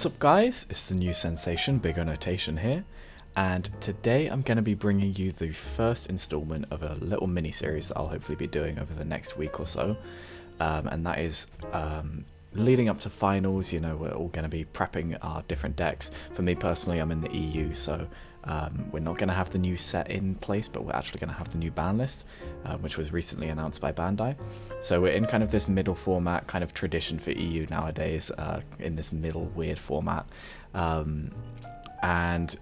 What's up guys, it's the new sensation Bigger Notation here, and today I'm going to be bringing you the first installment of a little mini-series that I'll hopefully be doing over the next week or so, and that is leading up to finals. You know, we're all going to be prepping our different decks. For me personally, I'm in the EU, so we're not going to have the new set in place, but we're actually going to have the new ban list, which was recently announced by Bandai. So we're in kind of this middle format, kind of tradition for EU nowadays, in this middle weird format, and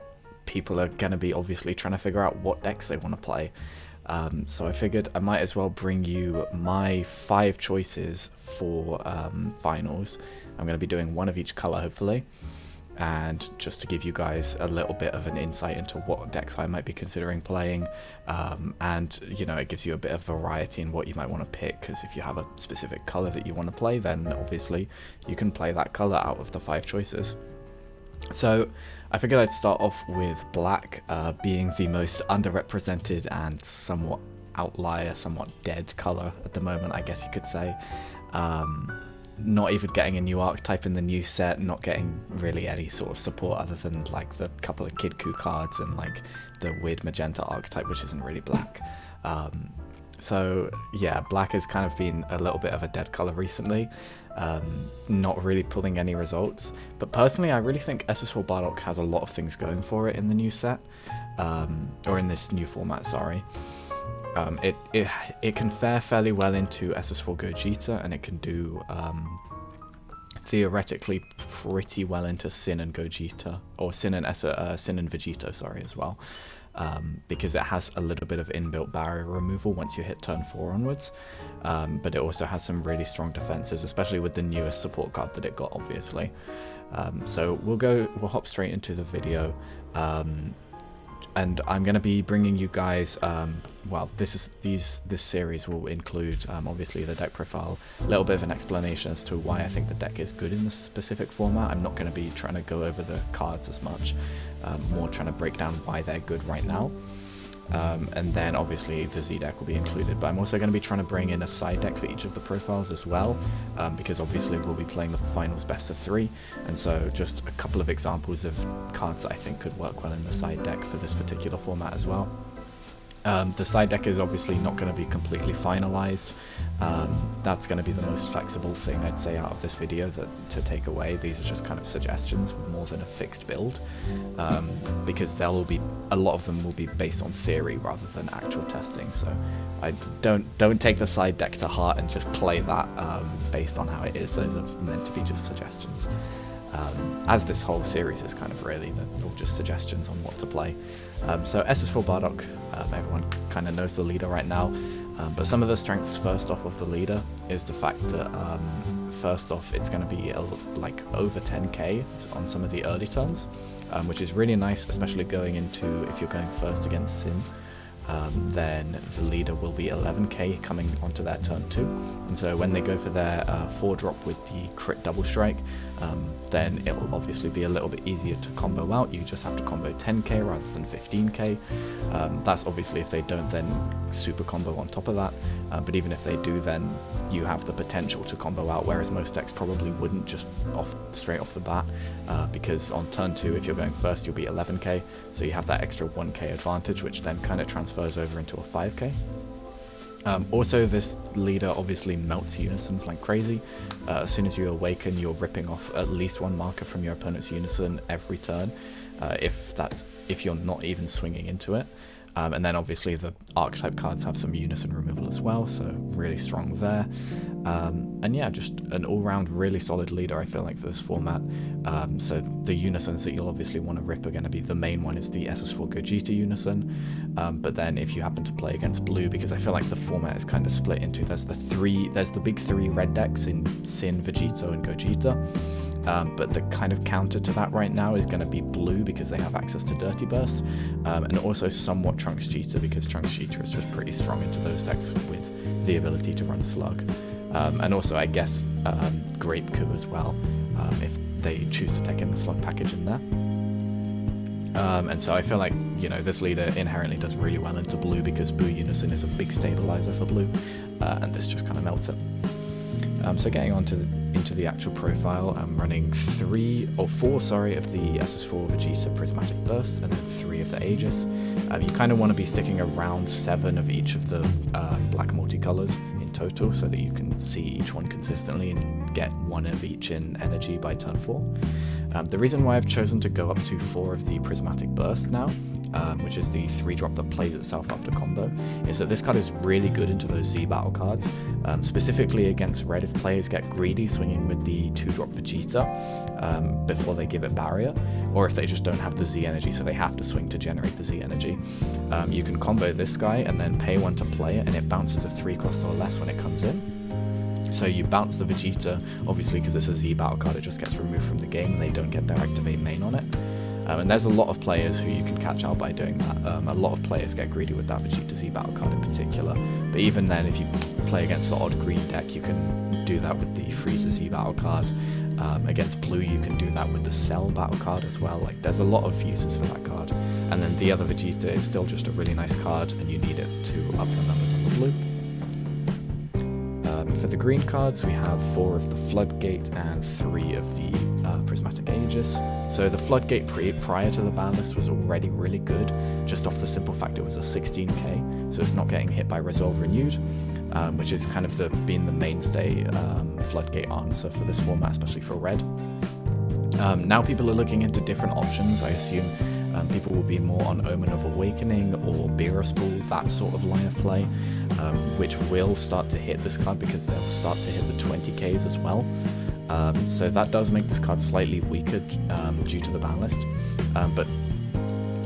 people are going to be obviously trying to figure out what decks they want to play. So I figured I might as well bring you my 5 choices for finals. I'm going to be doing one of each color hopefully, and just to give you guys a little bit of an insight into what decks I might be considering playing, and you know, it gives you a bit of variety in what you might want to pick, because if you have a specific color that you want to play, then obviously you can play that color out of the 5 choices. So I figured I'd start off with black, being the most underrepresented and somewhat outlier, somewhat dead color at the moment, I guess you could say. Not even getting a new archetype in the new set, not getting really any sort of support other than like the couple of Kid Coup cards and like the weird magenta archetype, which isn't really black. So yeah, black has kind of been a little bit of a dead color recently, not really pulling any results. But personally, I really think SS4 Bardock has a lot of things going for it in the new set, or in this new format, sorry. It can fare fairly well into SS4 Gogeta, and it can do theoretically pretty well into Sin and Gogeta, or Sin and Vegito, sorry, as well. Because it has a little bit of inbuilt barrier removal once you hit turn 4 onwards, but it also has some really strong defenses, especially with the newest support card that it got, obviously. So we'll hop straight into the video, and I'm going to be bringing you guys, well, this series will include obviously the deck profile, a little bit of an explanation as to why I think the deck is good in this specific format. I'm not going to be trying to go over the cards as much, more trying to break down why they're good right now. And then obviously the Z deck will be included, but I'm also going to be trying to bring in a side deck for each of the profiles as well, because obviously we'll be playing the finals best of 3, and so just a couple of examples of cards that I think could work well in the side deck for this particular format as well. The side deck is obviously not going to be completely finalized. That's going to be the most flexible thing I'd say out of this video to take away. These are just kind of suggestions more than a fixed build, because a lot of them will be based on theory rather than actual testing. So I don't take the side deck to heart and just play that based on how it is. Those are meant to be just suggestions. As this whole series is kind of really, they're all just suggestions on what to play. So SS4 Bardock, everyone kind of knows the leader right now, but some of the strengths first off of the leader is the fact that first off it's going to be like over 10k on some of the early turns, which is really nice, especially going into, if you're going first against Sin. Then the leader will be 11k coming onto their turn 2, and so when they go for their 4-drop with the crit double strike, then it will obviously be a little bit easier to combo out. You just have to combo 10k rather than 15k. That's obviously if they don't then super combo on top of that, but even if they do, then you have the potential to combo out, whereas most decks probably wouldn't just straight off the bat, because on turn 2 if you're going first you'll be 11k, so you have that extra 1k advantage, which then kind of transfers over into a 5k. Also, this leader obviously melts unisons like crazy. As soon as you awaken, you're ripping off at least 1 marker from your opponent's unison every turn, if you're not even swinging into it. And then obviously the archetype cards have some unison removal as well, so really strong there. And yeah, just an all-round really solid leader, I feel like, for this format. So the unisons that you'll obviously want to rip are going to be, the main one is the SS4 Gogeta unison, but then if you happen to play against blue, because I feel like the format is kind of split into, there's the big 3 red decks in Sin, Vegito and Gogeta. But the kind of counter to that right now is going to be blue, because they have access to Dirty Burst, and also somewhat Trunks Cheetah, because Trunks Cheetah is just pretty strong into those decks with the ability to run Slug. And also I guess Grape Coup as well, if they choose to take in the Slug package in there. And so I feel like, you know, this leader inherently does really well into blue, because Blue Unison is a big stabilizer for blue, and this just kind of melts it. So getting on to into the actual profile, I'm running 4 of the SS4 Vegeta Prismatic Burst, and then 3 of the Aegis. You kind of want to be sticking around 7 of each of the black multicolors in total, so that you can see each one consistently and get 1 of each in energy by turn 4. The reason why I've chosen to go up to 4 of the Prismatic Burst now, which is the 3-drop that plays itself after combo, is that this card is really good into those Z battle cards, specifically against red if players get greedy swinging with the 2-drop Vegeta before they give it barrier, or if they just don't have the Z energy so they have to swing to generate the Z energy. You can combo this guy and then pay 1 to play it, and it bounces to 3 costs or less when it comes in. So you bounce the Vegeta, obviously because it's a Z battle card, it just gets removed from the game and they don't get their activate main on it. And there's a lot of players who you can catch out by doing that. A lot of players get greedy with that Vegeta Z battle card in particular. But even then, if you play against the odd green deck, you can do that with the Frieza Z battle card. Against blue, you can do that with the Cell battle card as well. Like, there's a lot of uses for that card. And then the other Vegeta is still just a really nice card, and you need it to up your numbers on the blue. For the green cards, we have 4 of the Floodgate and 3 of the Prismatic Aegis. So the Floodgate prior to the ban list was already really good, just off the simple fact it was a 16k, so it's not getting hit by Resolve Renewed, which is kind of been the mainstay Floodgate answer for this format, especially for red. Now people are looking into different options. I assume people will be more on Omen of Awakening or Beeruspool, that sort of line of play, which will start to hit this card because they'll start to hit the 20ks as well. So that does make this card slightly weaker due to the ban list, but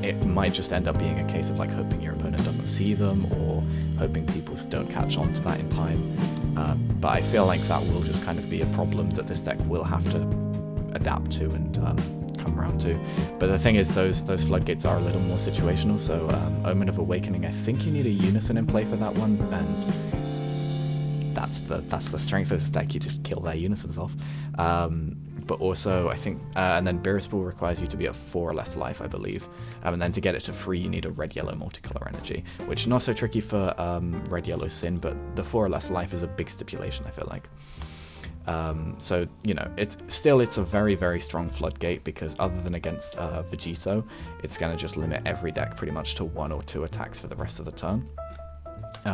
it might just end up being a case of like hoping your opponent doesn't see them or hoping people don't catch on to that in time. But I feel like that will just kind of be a problem that this deck will have to adapt to and come around to. But the thing is, those Floodgates are a little more situational, so Omen of Awakening, I think you need a Unison in play for that one, and that's the strength of this deck. You just kill their Unisons off. But also, I think, and then Beeruspool requires you to be at 4 or less life, I believe. And then to get it to 3, you need a red-yellow multicolor energy, which is not so tricky for red-yellow Sin, but the 4 or less life is a big stipulation, I feel like. So, you know, it's a very, very strong Floodgate, because other than against Vegito, it's going to just limit every deck pretty much to 1 or 2 attacks for the rest of the turn.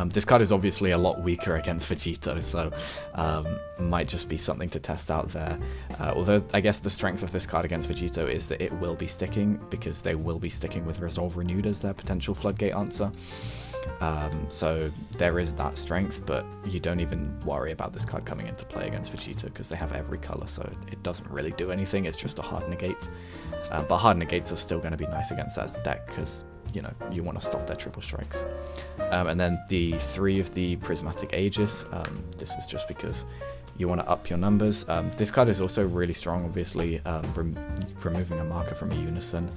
This card is obviously a lot weaker against Vegito, so might just be something to test out there. Although I guess the strength of this card against Vegito is that it will be sticking, because they will be sticking with Resolve Renewed as their potential Floodgate answer. So there is that strength, but you don't even worry about this card coming into play against Vegeta, because they have every color, so it doesn't really do anything. It's just a hard negate. But hard negates are still going to be nice against that deck, because you know, you want to stop their triple strikes. And then the 3 of the Prismatic Aegis, this is just because you want to up your numbers. This card is also really strong, obviously. Removing a marker from a Unison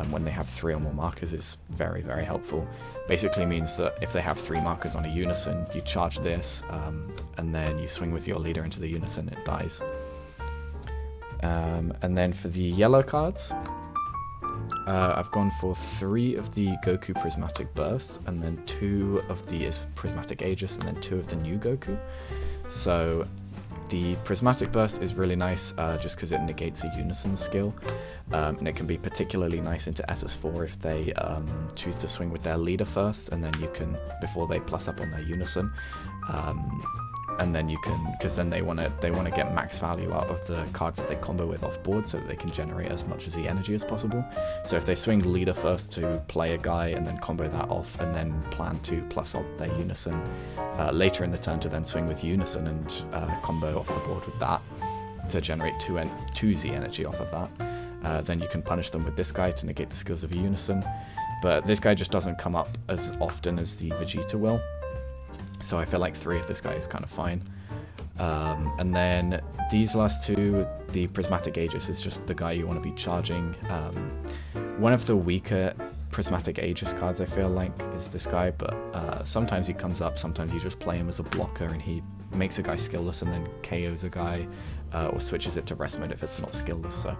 when they have 3 or more markers is very, very helpful. Basically means that if they have 3 markers on a Unison, you charge this, and then you swing with your leader into the Unison, it dies. And then for the yellow cards, I've gone for 3 of the Goku Prismatic Burst, and then 2 of the Prismatic Aegis, and then 2 of the new Goku. So the Prismatic Burst is really nice, just because it negates a Unison skill, and it can be particularly nice into SS4 if they choose to swing with their leader first, and then you can, before they plus up on their Unison, and then you can, because then they want to get max value out of the cards that they combo with off board, so that they can generate as much of the energy as possible. So if they swing leader first to play a guy and then combo that off, and then plan to plus up their Unison later in the turn to then swing with Unison and combo off the board with that to generate 2 Z energy off of that, then you can punish them with this guy to negate the skills of a Unison. But this guy just doesn't come up as often as the Vegeta will. So I feel like 3 of this guy is kind of fine. And then these last 2, the Prismatic Aegis is just the guy you want to be charging. One of the weaker Prismatic Aegis cards, I feel like, is this guy, but sometimes he comes up, sometimes you just play him as a blocker and he makes a guy skillless and then KOs a guy, or switches it to rest mode if it's not skillless, so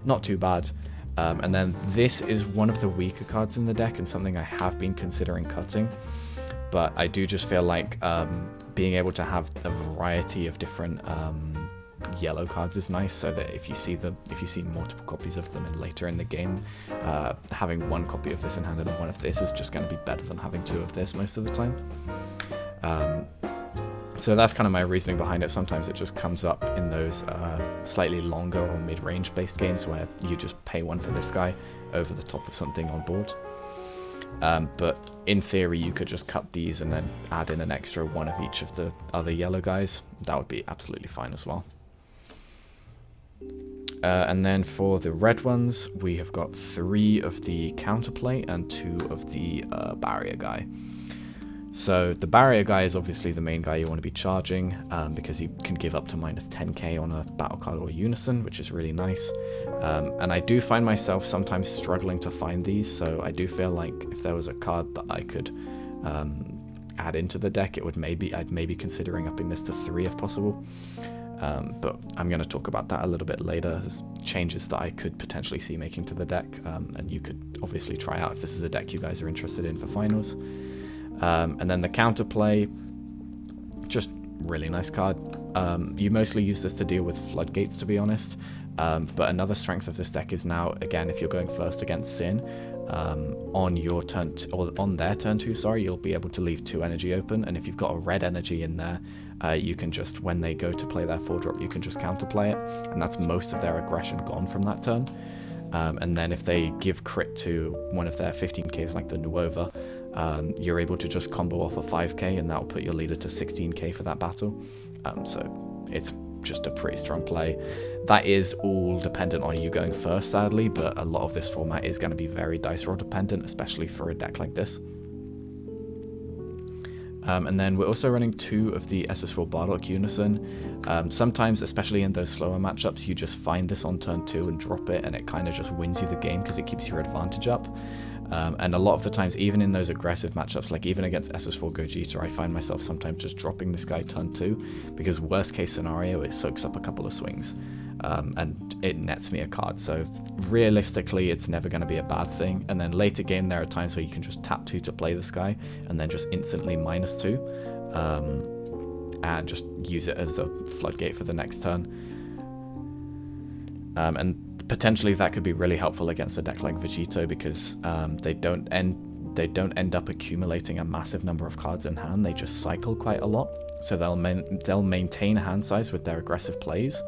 not too bad. And then this is one of the weaker cards in the deck and something I have been considering cutting. but I do just feel like being able to have a variety of different yellow cards is nice, so that if you see multiple copies of them later in the game, having one copy of this in hand and one of this is just going to be better than having two of this most of the time. So that's kind of my reasoning behind it. Sometimes it just comes up in those slightly longer or mid-range based games where you just pay one for this guy over the top of something on board. But in theory, you could just cut these and then add in an extra one of each of the other yellow guys. That would be absolutely fine as well. And then for the red ones, we have got 3 of the counterplay and 2 of the barrier guy. So the barrier guy is obviously the main guy you want to be charging, because you can give up to minus 10k on a battle card or unison, which is really nice. And I do find myself sometimes struggling to find these, so I do feel like if there was a card that I could add into the deck, I'd maybe considering upping this to 3 if possible. But I'm going to talk about that a little bit later. There's changes that I could potentially see making to the deck, and you could obviously try out if this is a deck you guys are interested in for finals. And then the counterplay, just really nice card. You mostly use this to deal with floodgates, to be honest. But another strength of this deck is now, again, if you're going first against Sin, on your turn, or on their turn 2, sorry, you'll be able to leave 2 energy open, and if you've got a red energy in there, you can just, when they go to play their 4-drop, you can just counterplay it, and that's most of their aggression gone from that turn. And then if they give crit to one of their 15ks like the Nuova, you're able to just combo off a 5k, and that'll put your leader to 16k for that battle. So it's just a pretty strong play. That is all dependent on you going first, sadly, but a lot of this format is going to be very dice roll dependent, especially for a deck like this. And then we're also running 2 of the SS4 Bardock Unison. Sometimes, especially in those slower matchups, you just find this on turn 2 and drop it, and it kind of just wins you the game because it keeps your advantage up. And a lot of the times, even in those aggressive matchups, like even against SS4 Gogeta, I find myself sometimes just dropping this guy turn 2, because worst case scenario, it soaks up a couple of swings, and it nets me a card. So realistically, it's never going to be a bad thing. And then later game, there are times where you can just tap 2 to play this guy, and then just instantly minus 2, and just use it as a floodgate for the next turn. And potentially that could be really helpful against a deck like Vegito, because they don't end up accumulating a massive number of cards in hand. They just cycle quite a lot, so they'll maintain hand size with their aggressive plays,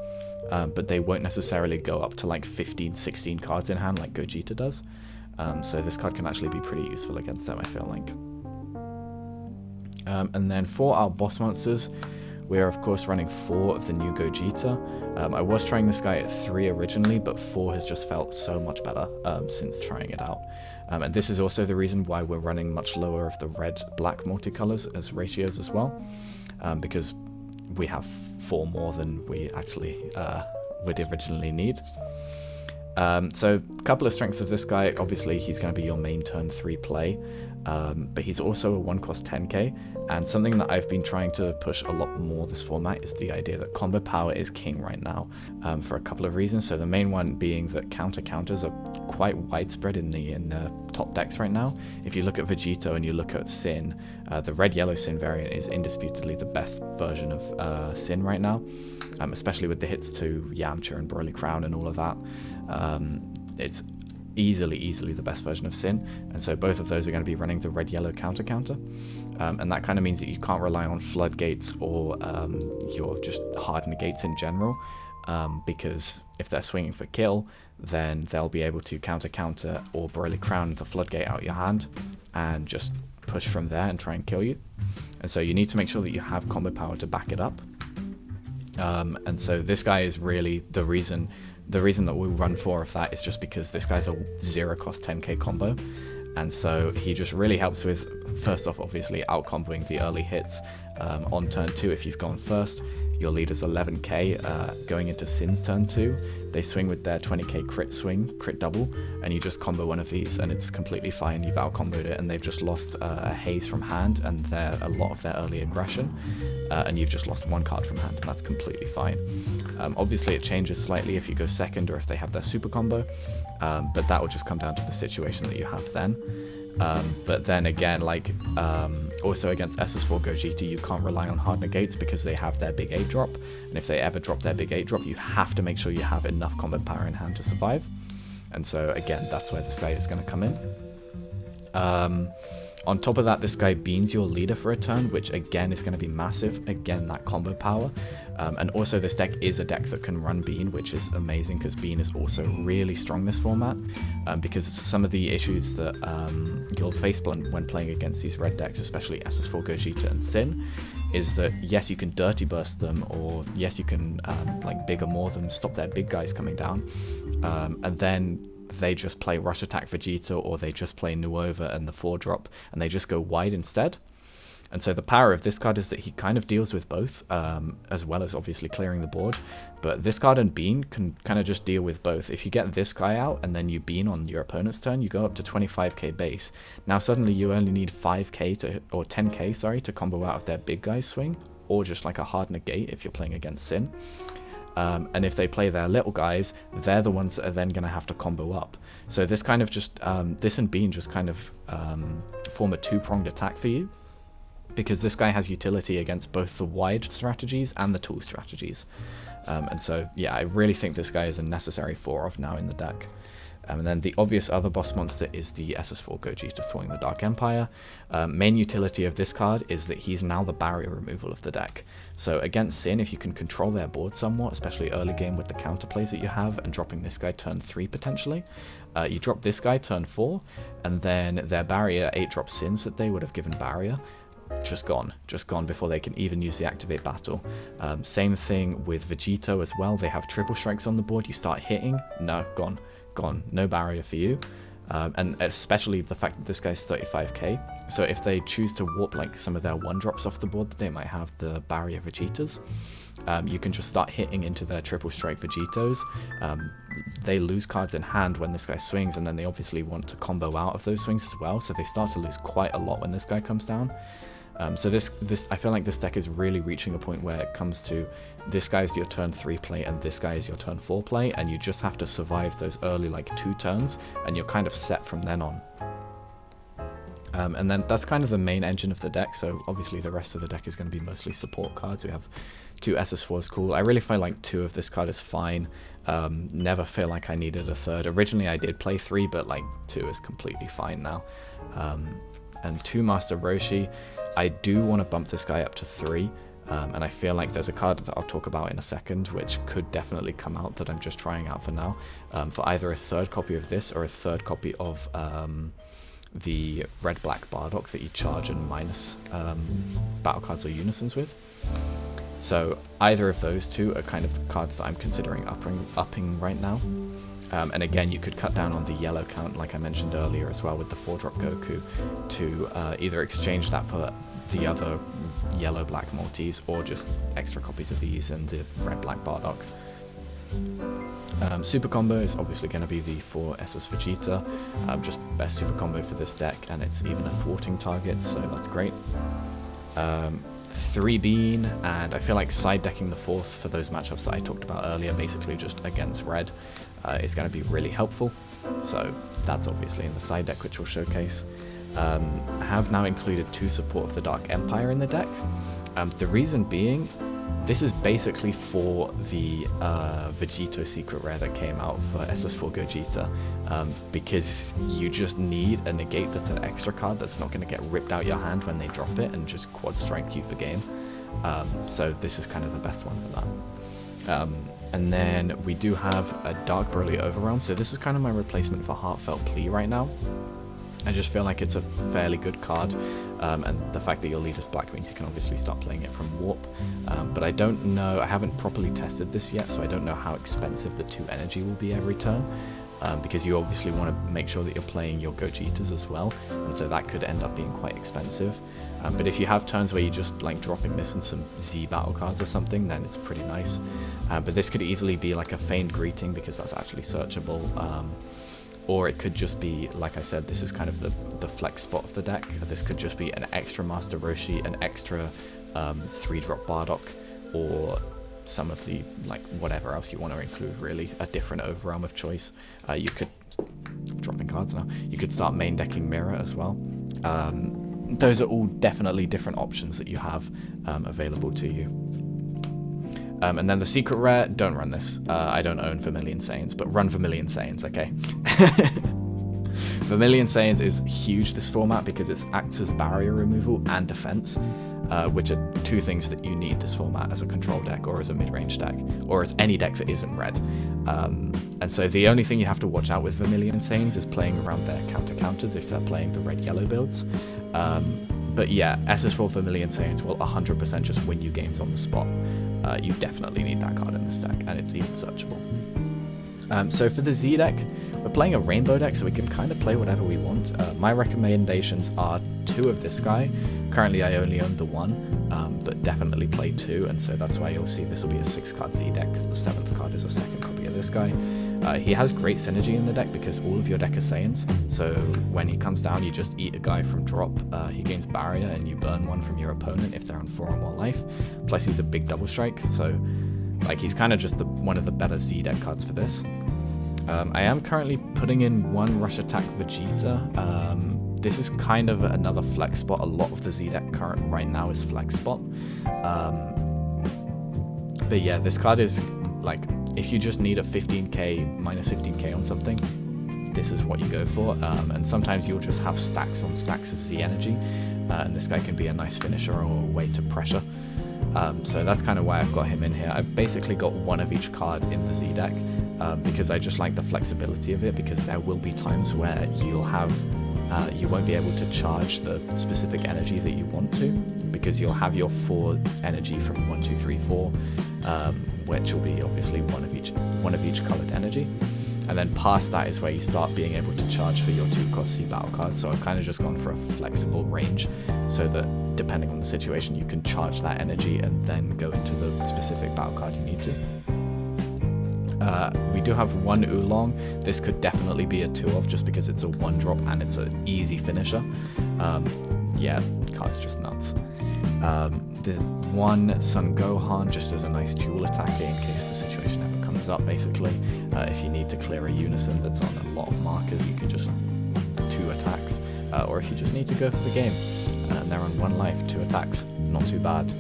but they won't necessarily go up to like 15-16 cards in hand like Gogeta does. So this card can actually be pretty useful against them, I feel like. And then for our boss monsters, we are of course running 4 of the new Gogeta. I was trying this guy at 3 originally, but 4 has just felt so much better since trying it out. And this is also the reason why we're running much lower of the red-black multicolors as ratios as well, because we have 4 more than we actually would originally need. So a couple of strengths of this guy. Obviously he's going to be your main turn 3 play, but he's also a 1-cost 10k, and something that I've been trying to push a lot more this format is the idea that combo power is king right now, for a couple of reasons. So the main one being that counters are quite widespread in the top decks right now. If you look at Vegito and you look at Sin, the red-yellow Sin variant is indisputably the best version of Sin right now, especially with the hits to Yamcha and Broly Crown and all of that. It's easily the best version of Sin, and so both of those are going to be running the red-yellow counter, and that kind of means that you can't rely on floodgates or your just hard negates in general, because if they're swinging for kill, then they'll be able to counter or Broly Crown the floodgate out your hand and just push from there and try and kill you. And so you need to make sure that you have combo power to back it up. And so this guy is really the reason that we run 4 of that is just because this guy's a 0-cost 10k combo, and so he just really helps with, first off, obviously out-comboing the early hits. On turn 2, if you've gone first, your leader's 11k, going into Sin's turn 2, they swing with their 20k crit double, and you just combo one of these, and it's completely fine. You've out-comboed it, and they've just lost a haze from hand, and a lot of their early aggression, and you've just lost 1 card from hand, and that's completely fine. Obviously, it changes slightly if you go second or if they have their super combo, but that will just come down to the situation that you have then. But then again, like, also against SS4 Gogeta, you can't rely on hard negates because they have their big 8 drop, and if they ever drop their big 8 drop, you have to make sure you have enough combat power in hand to survive. And so again, that's where this guy is going to come in. On top of that, this guy beans your leader for a turn, which again is going to be massive. Again, that combo power. And also this deck is a deck that can run Bean, which is amazing because Bean is also really strong this format. Because some of the issues that you'll face when playing against these red decks, especially SS4 Gogeta and Sin, is that yes, you can dirty burst them, or yes, you can like bigger more them, stop their big guys coming down. And then they just play Rush Attack Vegeta, or they just play Nuova and the 4-drop, and they just go wide instead. And so the power of this card is that he kind of deals with both, as well as obviously clearing the board. But this card and Bean can kind of just deal with both. If you get this guy out and then you Bean on your opponent's turn, you go up to 25k base. Now suddenly you only need 5k or 10k, sorry, to combo out of their big guy swing, or just like a hard negate if you're playing against Sin. And if they play their little guys, they're the ones that are then going to have to combo up. So this kind of just, this and Bean just kind of form a two-pronged attack for you, because this guy has utility against both the wide strategies and the tool strategies. And so, yeah, I really think this guy is a necessary 4-of now in the deck. And then the obvious other boss monster is the SS4 Gogeta Thawing the Dark Empire. Main utility of this card is that he's now the barrier removal of the deck. So against Sin, if you can control their board somewhat, especially early game with the counterplays that you have, and dropping this guy turn 3 potentially, you drop this guy turn 4, and then their barrier 8-drop Sins that they would have given barrier, just gone before they can even use the activate battle. Same thing with Vegito as well. They have triple strikes on the board. You start hitting, no, gone, no barrier for you. And especially the fact that this guy's 35k, so if they choose to warp like some of their 1-drops off the board, they might have the barrier Vegetas. You can just start hitting into their triple strike Vegetos. They lose cards in hand when this guy swings, and then they obviously want to combo out of those swings as well, so they start to lose quite a lot when this guy comes down. So this I feel like this deck is really reaching a point where it comes to this guy is your turn 3 play and this guy is your turn 4 play, and you just have to survive those early like 2 turns, and you're kind of set from then on. And then that's kind of the main engine of the deck, so obviously the rest of the deck is going to be mostly support cards. We have 2 SS4s, cool. I really feel like 2 of this card is fine. Never feel like I needed a third. Originally I did play 3, but like 2 is completely fine now. And 2 Master Roshi, I do want to bump this guy up to 3. And I feel like there's a card that I'll talk about in a second, which could definitely come out that I'm just trying out for now, for either a 3rd copy of this or a 3rd copy of the red-black Bardock that you charge and minus battle cards or unisons with. So either of those 2 are kind of the cards that I'm considering upping right now. And again, you could cut down on the yellow count, like I mentioned earlier as well, with the 4-drop Goku, to either exchange that for the other yellow-black multis, or just extra copies of these and the red-black Bardock. Super combo is obviously going to be the 4 SS Vegeta, just best super combo for this deck, and it's even a thwarting target, so that's great. 3 Bean, and I feel like side decking the 4th for those matchups that I talked about earlier, basically just against red, is going to be really helpful. So that's obviously in the side deck, which we'll showcase. I have now included 2 support of the Dark Empire in the deck. The reason being, this is basically for the Vegito secret rare that came out for SS4 Gogeta, because you just need a negate that's an extra card that's not going to get ripped out your hand when they drop it and just quad strike you for game. So this is kind of the best one for that. And then we do have a Dark Broly Overwhelm, so this is kind of my replacement for Heartfelt Plea right now. I just feel like it's a fairly good card, and the fact that your leader's black means you can obviously start playing it from Warp, but I don't know, I haven't properly tested this yet, so I don't know how expensive the 2 energy will be every turn, because you obviously want to make sure that you're playing your Gogetas as well, and so that could end up being quite expensive. But if you have turns where you're just like dropping this and some Z battle cards or something, then it's pretty nice. But this could easily be like a Feigned Greeting, because that's actually searchable. Or it could just be, like I said, this is kind of the flex spot of the deck. This could just be an extra Master Roshi, an extra 3-drop Bardock, or some of the, like, whatever else you want to include, really. A different Overwhelm of choice. You could dropping cards now. You could start main decking Mirror as well. Those are all definitely different options that you have available to you. And then the secret rare, don't run this. I don't own Vermilion Saiyans, but run Vermilion Saiyans, okay? Vermilion Saiyans is huge this format because it acts as barrier removal and defense, which are two things that you need this format as a control deck or as a mid-range deck, or as any deck that isn't red. And so the only thing you have to watch out with Vermilion Saiyans is playing around their counters if they're playing the red-yellow builds. But yeah, SS4 Vermilion Saiyans will 100% just win you games on the spot. You definitely need that card in this deck, and it's even searchable. So for the Z deck, we're playing a rainbow deck, so we can kind of play whatever we want. My recommendations are 2 of this guy. Currently I only own the 1, but definitely play 2, and so that's why you'll see this will be a 6-card Z deck, because the 7th card is a second copy of this guy. He has great synergy in the deck because all of your deck are Saiyans, so when he comes down you just eat a guy from drop, he gains barrier and you burn one from your opponent if they're on 4 or more life, plus he's a big double strike, so like he's kind of just one of the better Z deck cards for this. I am currently putting in 1 Rush Attack Vegeta. This is kind of another flex spot. A lot of the Z deck right now is flex spot. But yeah, this card is like, if you just need a 15k, minus 15k on something, this is what you go for. And sometimes you'll just have stacks on stacks of Z energy, and this guy can be a nice finisher or a way to pressure. So that's kind of why I've got him in here. I've basically got 1 of each card in the Z deck, because I just like the flexibility of it, because there will be times where you'll have you won't be able to charge the specific energy that you want to, because you'll have your 4 energy from 1, 2, 3, 4, which will be obviously one of each colored energy, and then past that is where you start being able to charge for your 2-cost C battle cards. So I've kind of just gone for a flexible range, so that depending on the situation you can charge that energy and then go into the specific battle card you need to. We do have 1 Oolong. This could definitely be a 2-of just because it's a 1-drop and it's an easy finisher. Yeah, card's just nuts. There's 1 Son Gohan just as a nice dual attacker in case the situation ever comes up, basically. If you need to clear a unison that's on a lot of markers, you could just 2 attacks. Or if you just need to go for the game and they're on 1 life, 2 attacks, not too bad.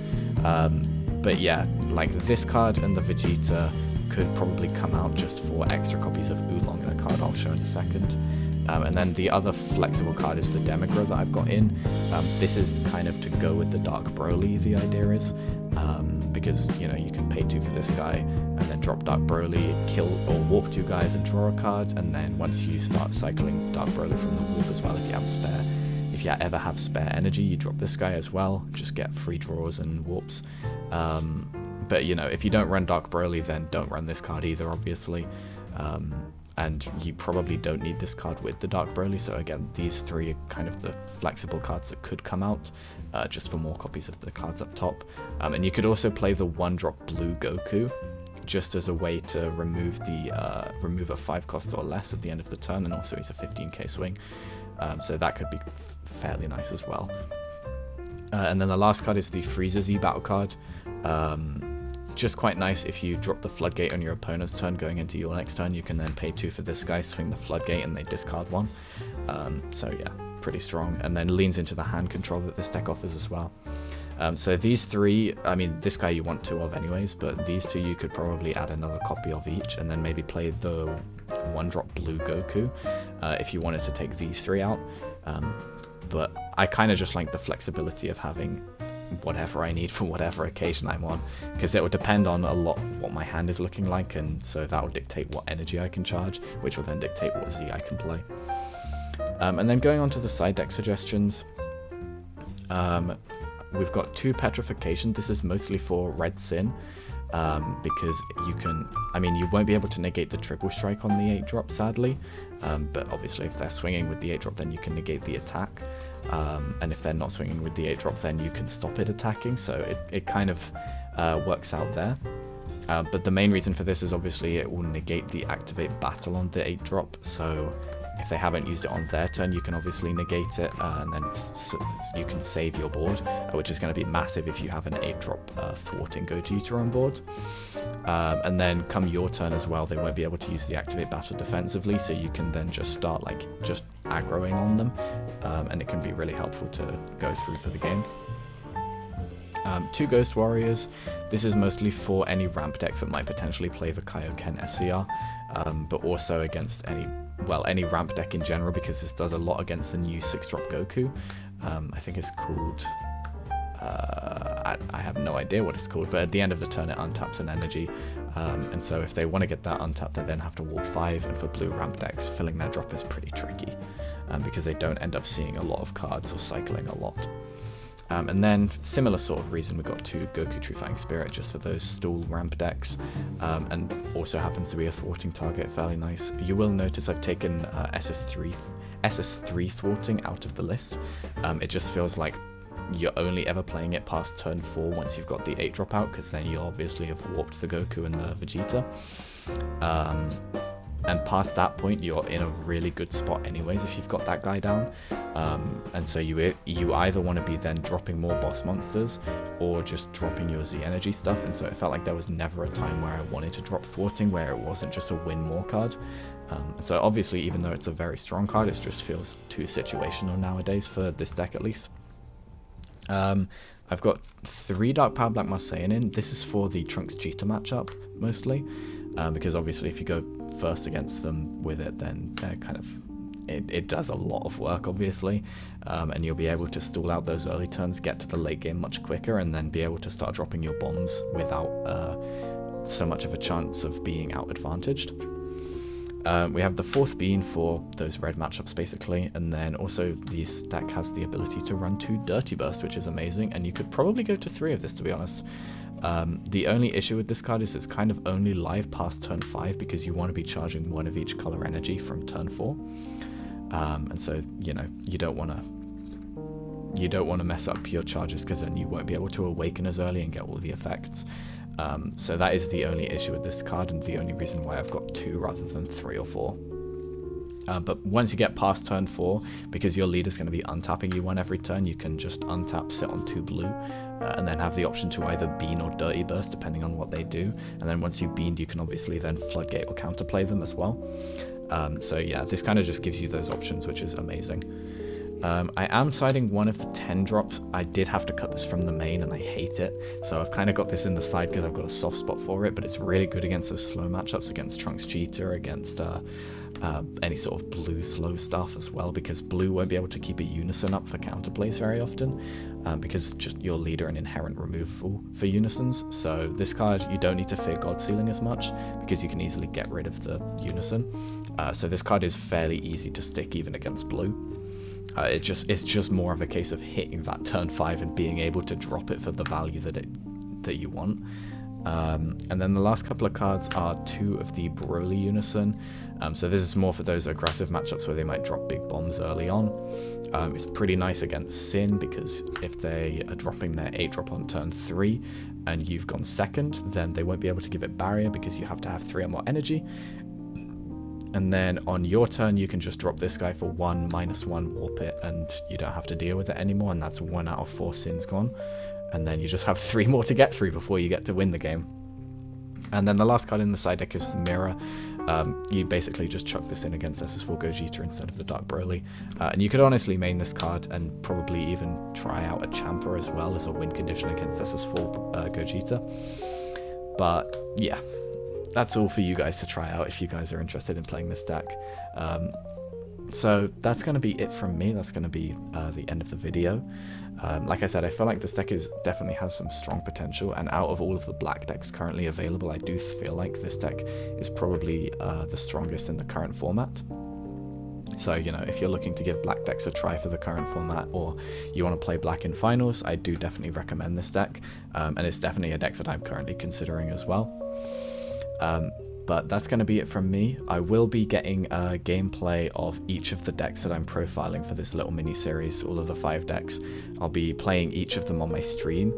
But yeah, like this card and the Vegeta could probably come out just for extra copies of Oolong in a card I'll show in a second. And then the other flexible card is the Demigro that I've got in. This is kind of to go with the Dark Broly, the idea is, because, you know, you can pay 2 for this guy and then drop Dark Broly, kill or warp 2 guys and draw a card, and then once you start cycling Dark Broly from the warp as well, if you ever have spare energy, you drop this guy as well, just get free draws and warps. But, you know, if you don't run Dark Broly, then don't run this card either, obviously. And you probably don't need this card with the Dark Broly, so again, these 3 are kind of the flexible cards that could come out, just for more copies of the cards up top. And you could also play the 1-drop blue Goku, just as a way to remove a 5-cost or less at the end of the turn, and also he's a 15k swing, so that could be fairly nice as well. And then the last card is the Frieza Z battle card. Just quite nice if you drop the Floodgate on your opponent's turn going into your next turn. You can then pay 2 for this guy, swing the Floodgate, and they discard 1. So yeah, pretty strong. And then leans into the hand control that this deck offers as well. So these 3, I mean, this guy you want 2 of anyways, but these 2 you could probably add another copy of each, and then maybe play the 1-drop blue Goku if you wanted to take these 3 out. But I kind of just like the flexibility of having whatever I need for whatever occasion I'm on, because it will depend on a lot what my hand is looking like, and so that will dictate what energy I can charge, which will then dictate what Z I can play. And then going on to the side deck suggestions, we've got 2 Petrification. This is mostly for Red Sin, because you won't be able to negate the triple strike on the 8-drop, sadly, but obviously if they're swinging with the 8-drop, then you can negate the attack. And if they're not swinging with the 8-drop, then you can stop it attacking, so it kind of works out there. But the main reason for this is obviously it will negate the activate battle on the 8-drop, so if they haven't used it on their turn, you can obviously negate it, and then you can save your board, which is going to be massive if you have an 8-drop thwarting Gogeta on board. And then come your turn as well, they won't be able to use the activate battle defensively, so you can then just start like just aggroing on them, and it can be really helpful to go through for the game. 2 Ghost Warriors. This is mostly for any ramp deck that might potentially play the Kaioken SCR, but also against any ramp deck in general, because this does a lot against the new 6-drop Goku. I think it's called... I have no idea what it's called, but at the end of the turn it untaps an energy, and so if they want to get that untapped, they then have to warp 5, and for blue ramp decks, filling their drop is pretty tricky, because they don't end up seeing a lot of cards or cycling a lot. And then, similar sort of reason, we got 2 Goku True Fighting Spirit just for those stall ramp decks, and also happens to be a thwarting target, fairly nice. You will notice I've taken SS3 thwarting out of the list. It just feels like you're only ever playing it past turn 4 once you've got the 8-drop out, because then you obviously have warped the Goku and the Vegeta. And past that point, you're in a really good spot anyways if you've got that guy down. And so you either want to be then dropping more boss monsters or just dropping your Z energy stuff. And so it felt like there was never a time where I wanted to drop thwarting where it wasn't just a win more card. And so obviously, even though it's a very strong card, it just feels too situational nowadays for this deck at least. I've got 3 Dark Power Black Marseillan in. This is for the Trunks Cheetah matchup mostly. Because obviously if you go first against them with it, then they're kind of, it does a lot of work obviously, and you'll be able to stall out those early turns, get to the late game much quicker, and then be able to start dropping your bombs without so much of a chance of being out advantaged. We have the 4th bean for those red matchups basically, and then also this deck has the ability to run 2 Dirty Burst, which is amazing, and you could probably go to 3 of this, to be honest. The only issue with this card is it's kind of only live past turn 5 because you want to be charging 1 of each color energy from turn 4, and so you know you don't want to mess up your charges, because then you won't be able to awaken as early and get all the effects. So that is the only issue with this card, and the only reason why I've got 2 rather than 3 or 4. But once you get past turn 4, because your leader's going to be untapping you 1 every turn, you can just untap, sit on 2 blue, and then have the option to either bean or dirty burst depending on what they do. And then once you've beaned, you can obviously then floodgate or counterplay them as well. So yeah, this kind of just gives you those options, which is amazing. I am siding 1 of the 10 drops. I did have to cut this from the main and I hate it, so I've kind of got this in the side because I've got a soft spot for it, but it's really good against those slow matchups, against Trunks Cheetah, against any sort of blue slow stuff as well, because blue won't be able to keep a unison up for counterplays very often, because just your leader and inherent removal for unisons. So this card, you don't need to fear God Sealing as much because you can easily get rid of the unison. So this card is fairly easy to stick even against blue. It's just more of a case of hitting that turn 5 and being able to drop it for the value that you want. And then the last couple of cards are 2 of the Broly Unison. So this is more for those aggressive matchups where they might drop big bombs early on. It's pretty nice against Sin, because if they are dropping their 8-drop on turn 3 and you've gone second, then they won't be able to give it barrier because you have to have 3 or more energy. And then on your turn, you can just drop this guy for 1, -1, warp it, and you don't have to deal with it anymore, and that's 1 out of 4 sins gone. And then you just have 3 more to get through before you get to win the game. And then the last card in the side deck is the Mirror. You basically just chuck this in against SS4 Gogeta instead of the Dark Broly. And you could honestly main this card and probably even try out a Champa as well as a win condition against SS4 Gogeta. But yeah, that's all for you guys to try out if you guys are interested in playing this deck. So that's going to be it from me. That's going to be the end of the video. Like I said, I feel like this deck definitely has some strong potential, and out of all of the black decks currently available, I do feel like this deck is probably the strongest in the current format. So, you know, if you're looking to give black decks a try for the current format, or you want to play black in finals, I do definitely recommend this deck, and it's definitely a deck that I'm currently considering as well. But that's going to be it from me. I will be getting a gameplay of each of the decks that I'm profiling for this little mini series, all of the 5 decks. I'll be playing each of them on my stream,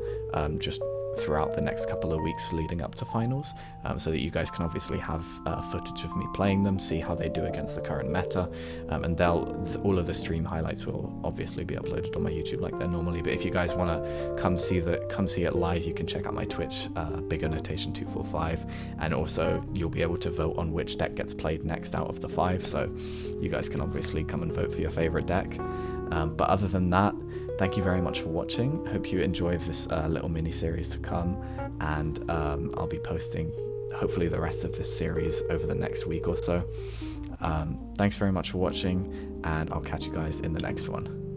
just throughout the next couple of weeks leading up to finals, so that you guys can obviously have footage of me playing them, see how they do against the current meta, and all of the stream highlights will obviously be uploaded on my YouTube like they're normally. But if you guys want to come see it live, you can check out my Twitch, Bigger Notation 245, and also you'll be able to vote on which deck gets played next out of the 5. So you guys can obviously come and vote for your favorite deck. But other than that, thank you very much for watching. Hope you enjoy this little mini series to come, and I'll be posting hopefully the rest of this series over the next week or so. Thanks very much for watching, and I'll catch you guys in the next one.